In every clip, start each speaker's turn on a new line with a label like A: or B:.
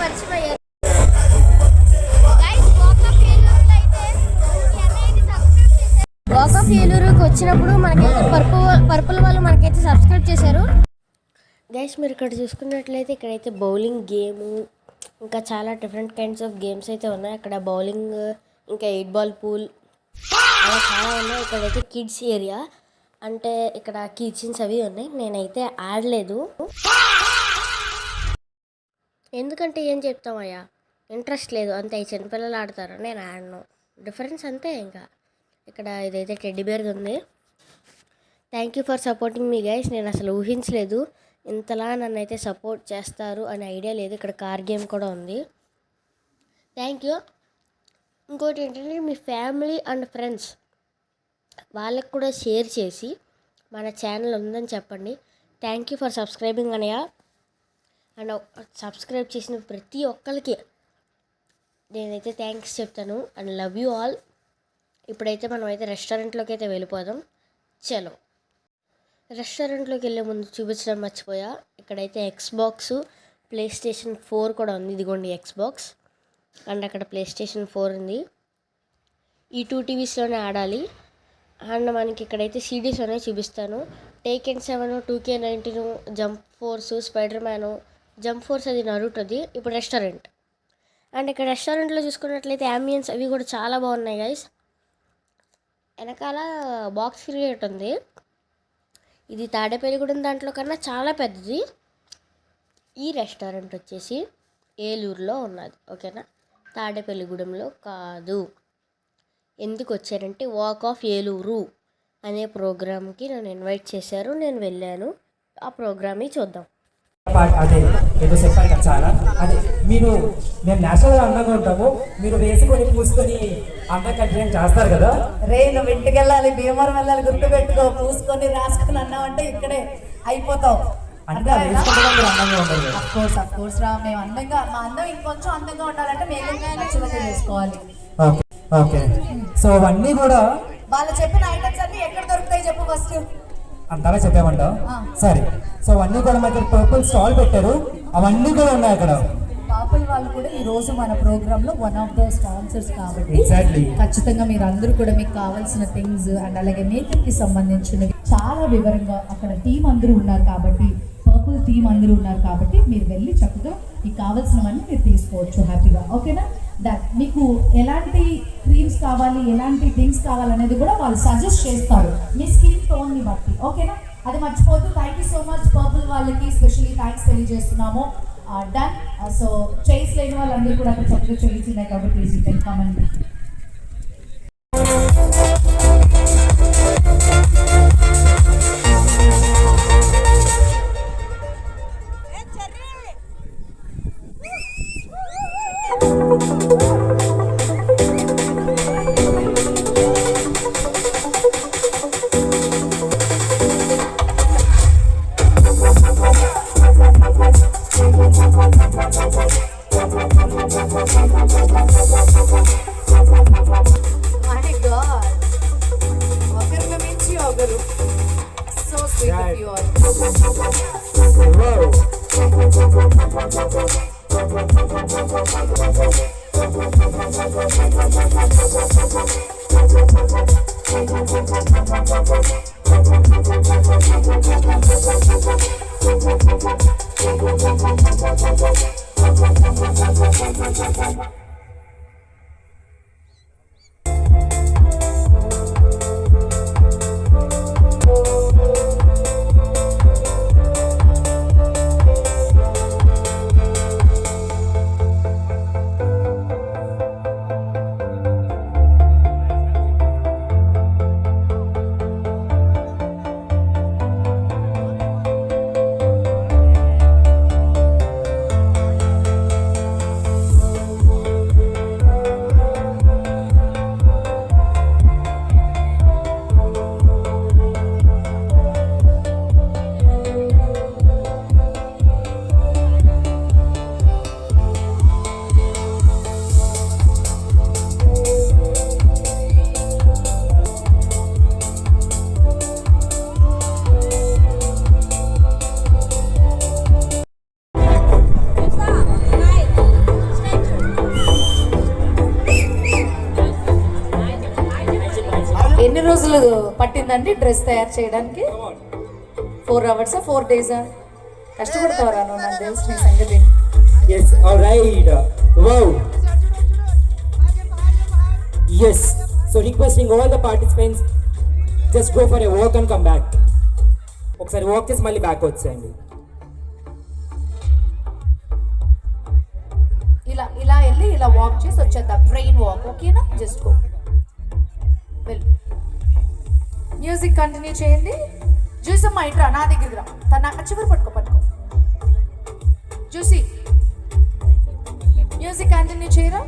A: పరిచయం అయ్యారు. Walk of ఏలూరుకి వచ్చినప్పుడు మనకైతే పర్పుల్ వాళ్ళు మనకైతే సబ్స్క్రైబ్ చేశారు. గైస్ మీరు ఇక్కడ చూసుకున్నట్లయితే ఇక్కడైతే బౌలింగ్ గేము ఇంకా చాలా డిఫరెంట్ కైండ్స్ ఆఫ్ గేమ్స్ అయితే ఉన్నాయి. అక్కడ బౌలింగ్ ఇంకా 8 బాల్ పూల్ అలా చాలా ఉన్నాయి. ఇక్కడైతే కిడ్స్ ఏరియా అంటే ఇక్కడ కిచెన్స్ అవి ఉన్నాయి. నేనైతే ఆడలేదు ఎందుకంటే ఏం చెప్తామయ్యా, ఇంట్రెస్ట్ లేదు అంతే. చిన్నపిల్లలు ఆడతారు, నేను ఆడను. డిఫరెన్స్ అంతే. ఇంకా ఇక్కడ ఇదైతే టెడ్డీ బేర్ది ఉంది. Thank you for supporting me guys. నేను అసలు ఊహించలేదు ఇంతలా నన్ను అయితే సపోర్ట్ చేస్తారు అనే ఐడియా లేదు. ఇక్కడ కార్ గేమ్ కూడా ఉంది. Thank you. ఇంకోటి ఏంటంటే మీ ఫ్యామిలీ అండ్ ఫ్రెండ్స్ వాళ్ళకు కూడా షేర్ చేసి మన ఛానల్ ఉందని చెప్పండి. థ్యాంక్ యూ ఫర్ సబ్స్క్రైబింగ్ అనయ్య. అండ్ సబ్స్క్రైబ్ చేసిన ప్రతి ఒక్కరికి నేనైతే థ్యాంక్స్ చెప్తాను. And love you all. ఇప్పుడైతే మనమైతే రెస్టారెంట్లోకి అయితే వెళ్ళిపోదాం. చలో రెస్టారెంట్లోకి వెళ్ళే ముందు చూపించడం మర్చిపోయా, ఇక్కడైతే ఎక్స్బాక్స్ ప్లేస్టేషన్ 4 కూడా ఉంది. ఇదిగోండి ఎక్స్బాక్స్ అండ్ అక్కడ ప్లేస్టేషన్ 4 ఉంది. ఈ 2 టీవీస్లోనే ఆడాలి. అండ్ మనకి ఇక్కడైతే సిడీస్ అనేవి చూపిస్తాను. Taken 7, 2K19, jump force, spider man, jump force అది నరుటది. ఇప్పుడు రెస్టారెంట్ అండ్ ఇక్కడ రెస్టారెంట్లో చూసుకున్నట్లయితే అంబియన్స్ అవి కూడా చాలా బాగున్నాయి గైస్. వెనకాల బాక్స్ క్రియేట్ ఉంది. ఇది తాడేపల్లిగూడెం దాంట్లో కన్నా చాలా పెద్దది. ఈ రెస్టారెంట్ వచ్చేసి ఏలూరులో ఉన్నది, ఓకేనా, తాడేపల్లిగూడెంలో కాదు. ఎందుకు వచ్చారంటే వాక్ ఆఫ్ ఏలూరు అనే ప్రోగ్రామ్కి నన్ను ఇన్వైట్ చేశారు. నేను వెళ్ళాను. ఆ ప్రోగ్రామ్ని చూద్దాం.
B: అదే ఏదో చెప్పాలి కదా చాలా. అదే మేము నేషనల్ అందంగా ఉంటాము, మీరు వేసుకొని పూసుకొని అందంగా కంటిన్యూ చేస్తారు కదా.
C: రే నువ్వు ఇంటికి వెళ్ళాలి, భీమవరం వెళ్ళాలి, గుర్తు పెట్టుకో. పూసుకొని రాసుకొని అన్నామంటే ఇక్కడే అయిపోతావు.
B: అందంగా ఉండదు.
C: అఫ్కోర్స్ రా, మేము అందంగా, మా అందం ఇంకొంచెం అందంగా ఉండాలంటే మేలుగా నచ్చినట్టు చేసుకోవాలి.
B: ఓకే సో అవన్నీ కూడా
C: వాళ్ళు చెప్పిన ఐటమ్స్ అన్ని ఎక్కడ దొరుకుతాయి చెప్పు ఫస్ట్.
B: అంతలా చెప్పామంటావు సరే. సో అవన్నీ కూడా మా దగ్గర పర్పుల్ స్టాల్ పెట్టారు, అవన్నీ కూడా ఉన్నాయి అక్కడ.
C: పాపుల్ వాళ్ళు కూడా ఈ రోజు మన ప్రోగ్రామ్ లో వన్ ఆఫ్ ద స్పాన్సర్స్ కాబట్టి ఖచ్చితంగా మీరు అందరూ కూడా మీకు కావాల్సిన థింగ్స్ అండ్ అలాగే మేకప్ కి సంబంధించినవి చాలా వివరంగా అక్కడ టీం అందరూ ఉన్నారు కాబట్టి, పర్పుల్ టీం అందరూ ఉన్నారు కాబట్టి మీరు వెళ్ళి చక్కగా మీకు కావాల్సినవన్నీ మీరు తీసుకోవచ్చు హ్యాపీగా. ఓకేనా? దట్ మీకు ఎలాంటి క్రీమ్స్ కావాలి, ఎలాంటి థింగ్స్ కావాలనేది కూడా వాళ్ళు సజెస్ట్ చేస్తారు మీ స్కిన్ టోన్ని బట్టి. ఓకేనా? అది మర్చిపోతూ thank you so much purple వాళ్ళకి స్పెషల్లీ థ్యాంక్స్ తెలియజేస్తున్నాము. డన్. సో చైర్స్ లేని వాళ్ళందరూ కూడా అక్కడ చక్కగా చైర్స్ ఉన్నాయి కాబట్టి please you can come and పడుతుందండి డ్రెస్ తయారు చేయడానికి? 4 hours 4 days కష్టపడతావరా నువ్వు? నాకు తెలుసు నీ సంగతి.
B: Yes, all right. Wow. Yes. So requesting all the participants, just go for a walk and come back. ఒకసారి వాక్ చేసి మళ్ళీ బ్యాక్ వచ్చేయండి.
C: ఇలా వెళ్ళి ఇలా వాక్ చేసి వచ్చేద్దాం. ట్రైన్ వాక్, ఓకేనా? జస్ట్ గో, వెళ్ళు. మ్యూజిక్ కంటిన్యూ చేయండి. జూసమ్మ ఇట్రా, నా దగ్గరికి రా. తన చివరి పట్టుకో. జూసి మ్యూజిక్ కంటిన్యూ చేయరా.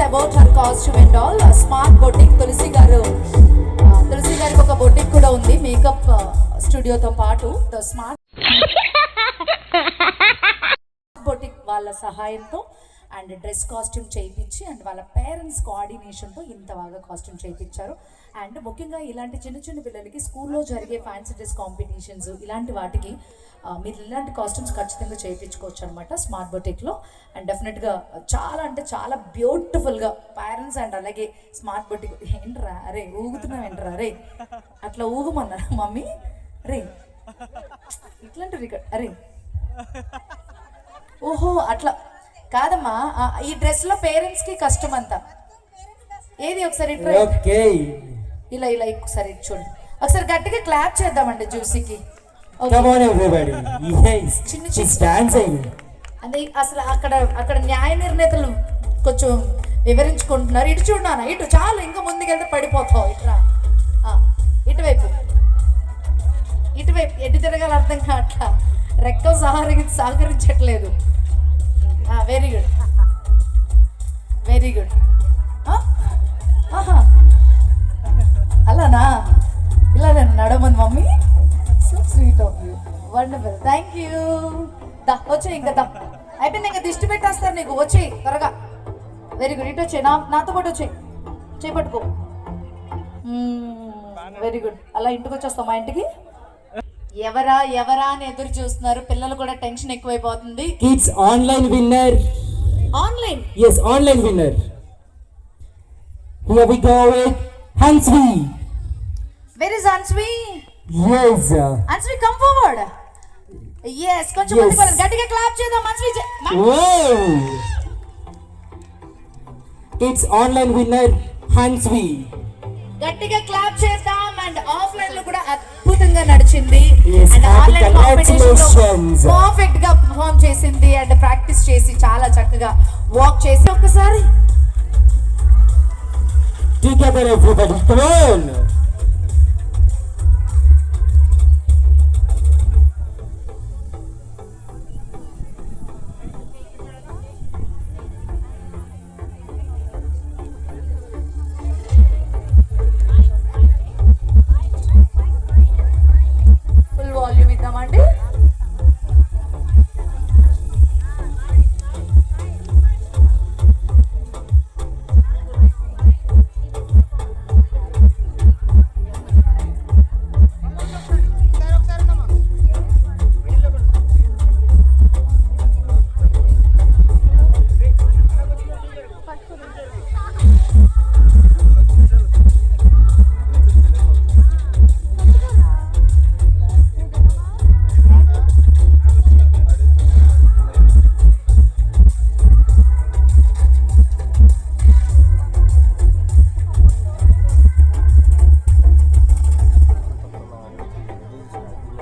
C: about her costume and all. Smart boutique తులసి గారికి ఒక బొటిక్ కూడా ఉంది మేకప్ స్టూడియోతో పాటు. ద స్మార్ట్ బొటిక్ వాళ్ళ సహాయంతో అండ్ డ్రెస్ కాస్ట్యూమ్ చేయించి అండ్ వాళ్ళ పేరెంట్స్ కోఆర్డినేషన్తో ఇంత బాగా కాస్ట్యూమ్ చేయించారు. అండ్ ముఖ్యంగా ఇలాంటి చిన్న చిన్న పిల్లలకి స్కూల్లో జరిగే ఫ్యాన్సీ డ్రెస్ కాంపిటీషన్స్ ఇలాంటి వాటికి మీరు ఇలాంటి కాస్ట్యూమ్స్ ఖచ్చితంగా చేయించుకోవచ్చు అనమాట స్మార్ట్ బొటిక్లో. అండ్ డెఫినెట్గా చాలా అంటే చాలా బ్యూటిఫుల్గా పేరెంట్స్ అండ్ అలాగే స్మార్ట్ బొటిక్. ఏంట్రా అరే ఊగుతున్నావు ఏంట్రా అరే అట్లా ఊగమన్నారా మమ్మీ? రే ఇట్లాంటి అరే ఓహో అట్లా కాదమ్మా. ఈ డ్రెస్ లో పేరెంట్స్ కి కష్టం అంతా. ఏది ఒకసారి ఇలా ఇలా ఒకసారి చూడండి. ఒకసారి గట్టిగా క్లాప్ చేద్దామండి జూసీకి. అదే అసలు అక్కడ న్యాయ నిర్ణేతలు కొంచెం వివరించుకుంటున్నారు. ఇటు చూడనా, ఇటు చాలు, ఇంకా ముందుకెళ్తే పడిపోతావు. ఇట్రా, ఇటువైపు ఇటువైపు, ఎటు తిరగాలి అర్థం కావట్లా, రెక్కలు సహకరించట్లేదు. Very good, very good. అలానా, ఇలా నేను నడవను mummy. So sweet of you, wonderful, thank you. వచ్చే ఇంకా అయిపోయింది, ఇంకా దిష్టి పెట్టేస్తారు నీకు. వచ్చేయి త్వరగా. వెరీ గుడ్, ఇటు వచ్చే, నాతో పాటు వచ్చేయి, చేపట్టుకో. Very good. అలా ఇంటికి వచ్చేస్తాం, మా ఇంటికి. ఎవరా ఎవరా అని ఎదురు చూస్తున్నారు పిల్లలు కూడా, టెన్షన్ ఎక్కువైపోతుంది.
B: Kids online winner.
C: Online,
B: yes, online winner. Here we go with Hansvi.
C: where is Ansvi?
B: Yes.
C: Ansvi, come forward. Yes, కొంచెం
B: Yes.
C: ముందుకు రండి. గట్టిగా క్లాప్ చేద్దాం Ansvi.
B: Wow. Kids online winner Hansvi.
C: గట్టిగా క్లాప్ చేద్దాం. అండ్ ఆఫ్లైన్ లో కూడా అద్భుతంగా నడిచింది.
B: Yes,
C: and
B: happy
C: online competition లో
B: congratulations.
C: పర్ఫెక్ట్ గా పర్ఫార్మ్ చేసింది. అండ్ ప్రాక్టీస్ చేసి చాలా చక్కగా వాక్ చేసి ఒక్కసారి
B: Together everybody, come on.
C: Full volume ఇద్దామండి.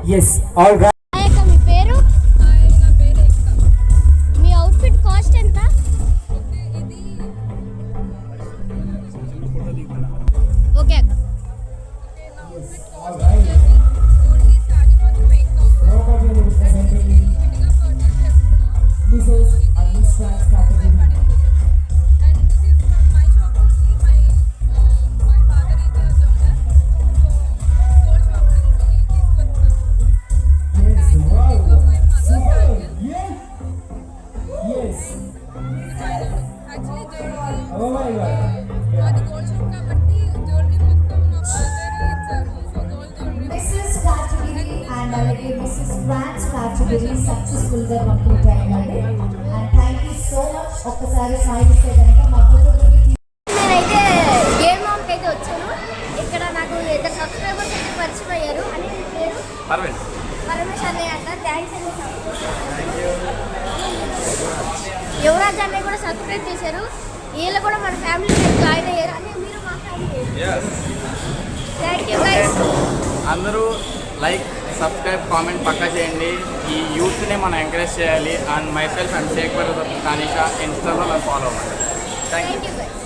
B: Yes, all right.
A: అయ్యాక మీ పేరు, మీ అవుట్ఫిట్ కాస్ట్ ఎంత? ఓకే అక్క.
B: This is a distract category. Oh my God.
C: Mrs category and అలాగే మిస్సెస్ ఫ్రాన్స్ కేటగిరీ సక్సెస్ఫుల్ గా కంప్లీట్ అయ్యిందండి. And thank you so much. ఒక్కసారి సాయి ఇస్తే కనుక మా పిల్లలకి
A: నేనైతే గేమ్ మామ్కి అయితే వచ్చాను. ఇక్కడ నాకు ఇద్దరు సబ్స్క్రైబర్స్ అయితే పరిచయం అయ్యారు. అని మీ పేరు? పరమేశ్ అన్నయ్య అంట. థ్యాంక్స్ అండి. యువరాజ్ అన్నయ్య కూడా సబ్స్క్రైబ్ చేశారు. వీళ్ళు కూడా మన ఫ్యామిలీలో జాయిన్ అయ్యారు. అని మీరు మా ఫ్యామిలీ. Thank you guys.
D: అందరూ లైక్, సబ్స్క్రైబ్, కామెంట్ పక్కా చేయండి. ఈ యూత్ని మనం ఎంకరేజ్ చేయాలి. అండ్ మై సెల్ఫ్ అండ్ షేక్ బర్ తానిషా ఇన్స్టాలో నన్ను ఫాలో అవ్వండి. Thank you.
A: Thank you guys.